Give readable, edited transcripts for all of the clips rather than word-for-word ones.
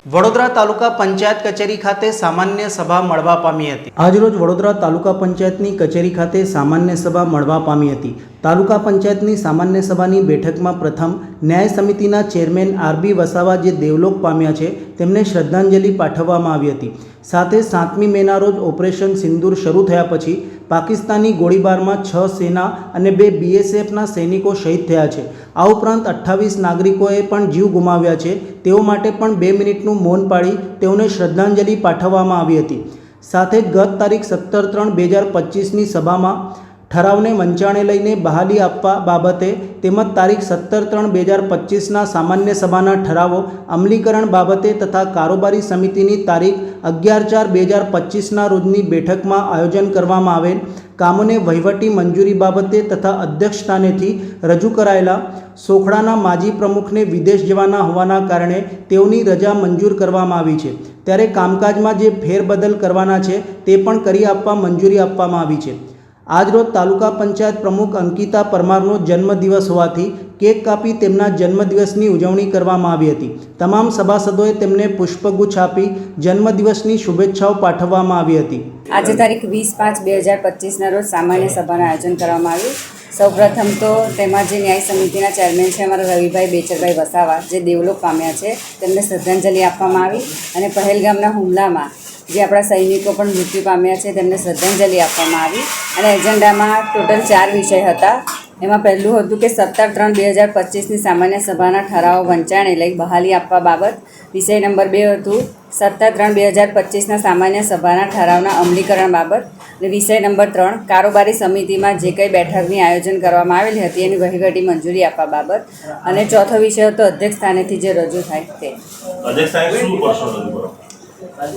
વડોદરા તાલુકા પંચાયત કચેરી ખાતે સામાન્ય સભા મળવા પામી હતી। આજરોજ વડોદરા તાલુકા પંચાયતની કચેરી ખાતે સામાન્ય સભા મળવા પામી હતી। તાલુકા પંચાયતની સામાન્ય સભાની બેઠકમાં પ્રથમ ન્યાય સમિતિના ચેરમેન આર.બી. વસાવા જે દેવલોક પામ્યા છે તેમને શ્રદ્ધાંજલિ પાઠવવામાં આવી હતી। સાથે 7મી મેના રોજ ઓપરેશન સિંદૂર શરૂ થયા પછી પાકિસ્તાની ગોળીબારમાં 6 સેના અને 2 બીએસએફના સૈનિકો શહીદ થયા છે। આ ઉપરાંત 28 નાગરિકોએ પણ જીવ ગુમાવ્યા છે। તેઓ માટે પણ 2 મિનિટનું મૌન પાળી તેઓને શ્રદ્ધાંજલિ પાઠવવામાં આવી હતી। સાથે ગત તારીખ 17/3/2025ની સભામાં ઠરાવને વંચાણે લઈને બહાલી આપવા બાબતે તેમજ તારીખ 17/3/2025ના સામાન્ય સભાના ઠરાવો અમલીકરણ બાબતે તથા કારોબારી સમિતિની તારીખ 11/4/2025ના રોજની બેઠકમાં આયોજન કરવામાં આવેલ કામોને વહીવટી મંજૂરી બાબતે તથા અધ્યક્ષસ્થાનેથી રજૂ કરાયેલા સોખડાના માજી પ્રમુખને વિદેશ જવાના હોવાના કારણે તેઓની રજા મંજૂર કરવામાં આવી છે। ત્યારે કામકાજમાં જે ફેરબદલ કરવાના છે તે પણ કરી આપવા મંજૂરી આપવામાં આવી છે। આજરોજ તાલુકા પંચાયત પ્રમુખ અંકિતા પરમારનો જન્મદિવસ હોવાથી કેક કાપી તેમના જન્મદિવસની ઉજવણી કરવામાં આવી હતી। તમામ સભાસદોએ તેમને પુષ્પગુચ્છ આપી જન્મદિવસની શુભેચ્છાઓ પાઠવવામાં આવી હતી। આજે તારીખ 20/5/2025ના રોજ સામાન્ય સભાનું આયોજન કરવામાં આવ્યું। સૌપ્રથમ તો તેમાં જે ન્યાય સમિતિના ચેરમેન છે અમારા રવિભાઈ બેચરભાઈ વસાવા જે દેવલોક પામ્યા છે તેમને શ્રદ્ધાંજલિ આપવામાં આવી અને પહેલગામના હુમલામાં જે આપણા સૈનિકો પણ મૃત્યુ પામ્યા છે તેમને શ્રદ્ધાંજલિ આપવામાં આવી અને એજન્ડામાં ટોટલ 4 વિષય હતા। એમાં પહેલું હતું કે 17/3/2025ની સામાન્ય સભાના ઠરાવો વંચાણે લઈ બહાલી આપવા બાબત। વિષય નંબર 2 હતું 17/3/2025ના સામાન્ય સભાના ઠરાવના અમલીકરણ બાબત અને વિષય નંબર 3 કારોબારી સમિતિમાં જે કંઈ બેઠકની આયોજન કરવામાં આવેલી હતી એની વહીવટી મંજૂરી આપવા બાબત અને ચોથો વિષય હતો અધ્યક્ષ સ્થાનેથી જે રજૂ થાય તે।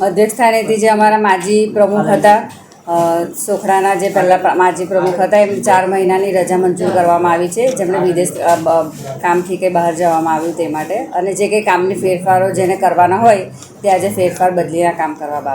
અધ્યક્ષ સ્થાનેથી જે અમારા માજી પ્રમુખ હતા સોખડાના જે પહેલાં માજી પ્રમુખ હતા એમને 4 મહિનાની રજા મંજૂર કરવામાં આવી છે જેમણે વિદેશ કામથી કંઈ બહાર જવામાં આવ્યું તે માટે અને જે કંઈ કામની ફેરફારો જેને કરવાના હોય તે આજે ફેરફાર બદલીના કામ કરવા બાબત।